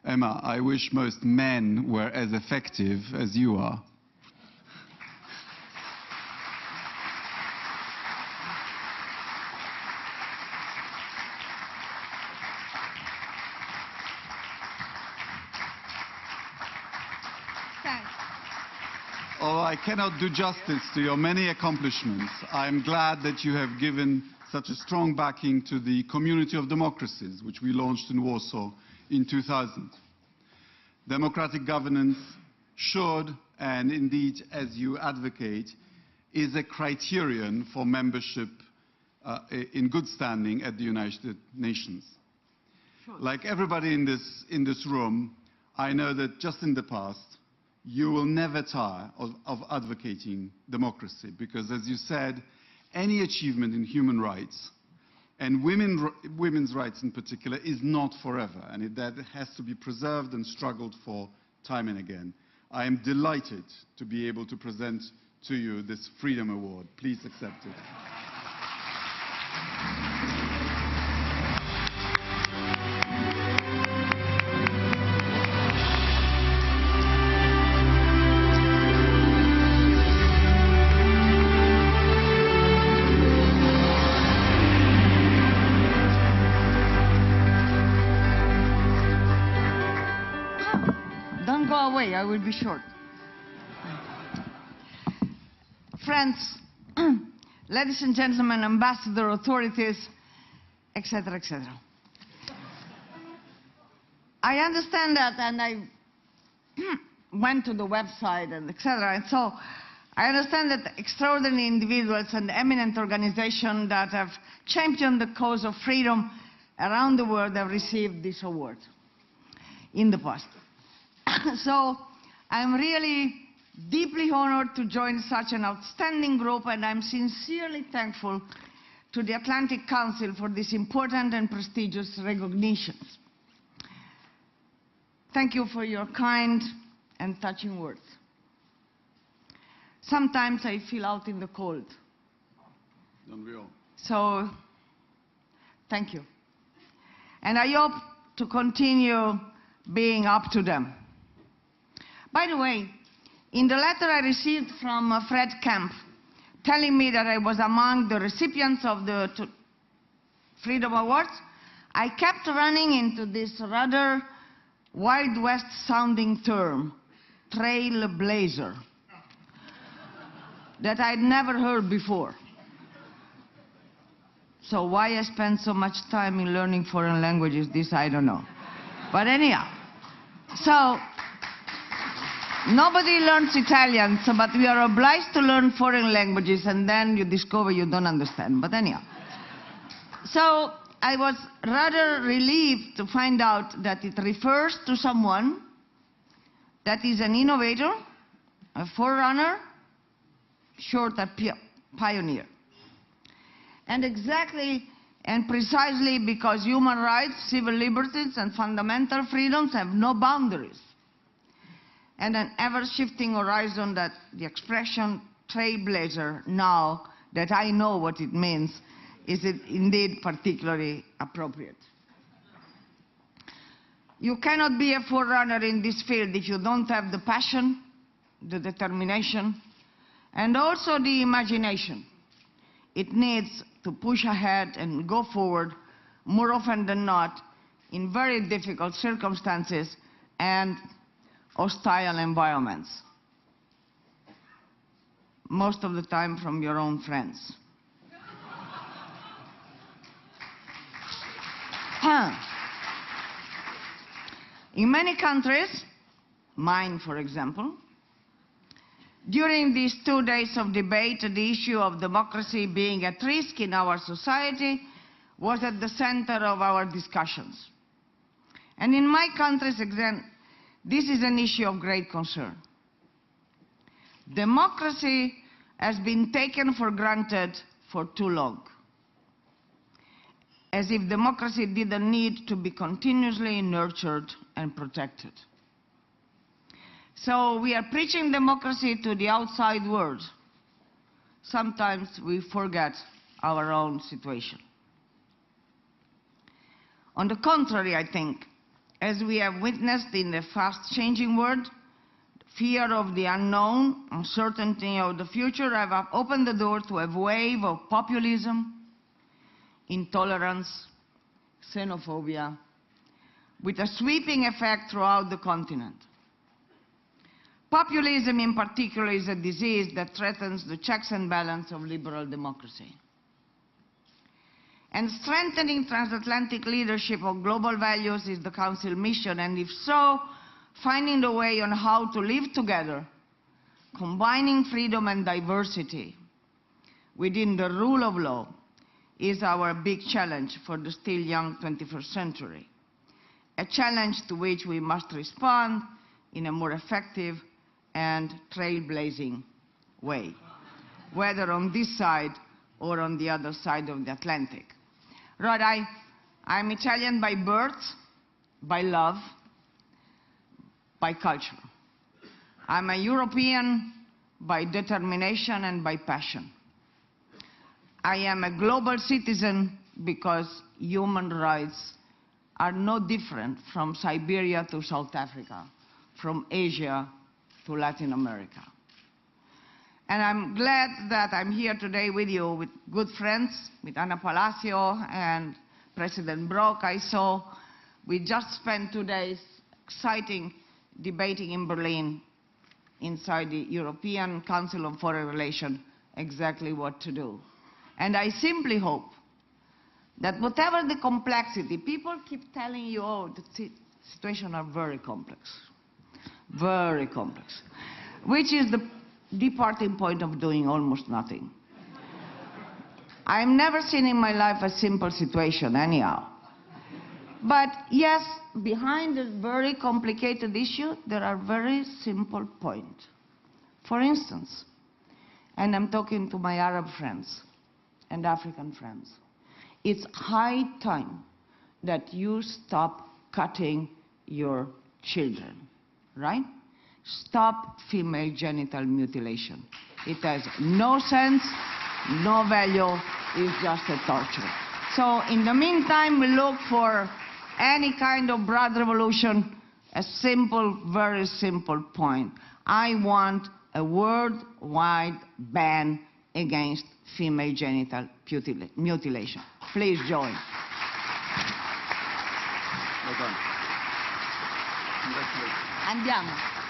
Emma, I wish most men were as effective as you are. Thanks. Oh, I cannot do justice to your many accomplishments. I am glad that you have given such a strong backing to the Community of Democracies, which we launched in Warsaw in 2000. Democratic governance should, and indeed, as you advocate, is a criterion for membership in good standing at the United Nations. Sure. Like everybody in this room, I know that just in the past, you will never tire of advocating democracy, because, as you said, any achievement in human rights, and women's rights in particular, is not forever, and that has to be preserved and struggled for time and again. I am delighted to be able to present to you this Freedom Award. Please accept it. Don't go away, I will be short. Friends, ladies and gentlemen, ambassador, authorities, etc., etc. I understand that, and I went to the website and etc. And so I understand that extraordinary individuals and eminent organizations that have championed the cause of freedom around the world have received this award in the past. So I'm really deeply honored to join such an outstanding group, and I'm sincerely thankful to the Atlantic Council for this important and prestigious recognition. Thank you for your kind and touching words. Sometimes I feel out in the cold. Don't we all? So, thank you. And I hope to continue being up to them. By the way, in the letter I received from Fred Kemp, telling me that I was among the recipients of the Freedom Awards, I kept running into this rather Wild West sounding term, trailblazer, that I'd never heard before. So why I spend so much time in learning foreign languages, this I don't know. But anyhow, so nobody learns Italian, so, but we are obliged to learn foreign languages, and then you discover you don't understand. But anyhow. So I was rather relieved to find out that it refers to someone that is an innovator, a forerunner, short a pioneer. And exactly and precisely because human rights, civil liberties, and fundamental freedoms have no boundaries, and an ever-shifting horizon, that the expression trailblazer, now that I know what it means, is it indeed particularly appropriate. You cannot be a forerunner in this field if you don't have the passion, the determination, and also the imagination it needs to push ahead and go forward more often than not in very difficult circumstances and hostile environments, most of the time from your own friends. In many countries, mine for example, during these 2 days of debate, the issue of democracy being at risk in our society was at the center of our discussions. And in my country's example, this is an issue of great concern. Democracy has been taken for granted for too long, as if democracy didn't need to be continuously nurtured and protected. So we are preaching democracy to the outside world. Sometimes we forget our own situation. On the contrary, I think, As we have witnessed in the fast-changing world, fear of the unknown, uncertainty of the future have opened the door to a wave of populism, intolerance, xenophobia, with a sweeping effect throughout the continent. Populism in particular is a disease that threatens the checks and balance of liberal democracy. And strengthening transatlantic leadership of global values is the Council mission, and if so, finding the way on how to live together, combining freedom and diversity within the rule of law is our big challenge for the still young 21st century. A challenge to which we must respond in a more effective and trailblazing way, whether on this side or on the other side of the Atlantic. Rod, I'm Italian by birth, by love, by culture. I'm a European by determination and by passion. I am a global citizen because human rights are no different from Siberia to South Africa, from Asia to Latin America. And I'm glad that I'm here today with you, with good friends, with Anna Palacio and President Brok. I saw we just spent 2 days exciting debating in Berlin inside the European Council on Foreign Relations exactly what to do. And I simply hope that whatever the complexity, people keep telling you, oh, the situations are very complex, which is the departing point of doing almost nothing. I've never seen in my life a simple situation anyhow. But yes, behind this very complicated issue, there are very simple points. For instance, and I'm talking to my Arab friends and African friends, it's high time that you stop cutting your children, right? Stop female genital mutilation. It has no sense, no value, it's just a torture. So in the meantime, we look for any kind of broad revolution, a simple, very simple point. I want a worldwide ban against female genital mutilation. Please join. Well done. Congratulations. Andiamo.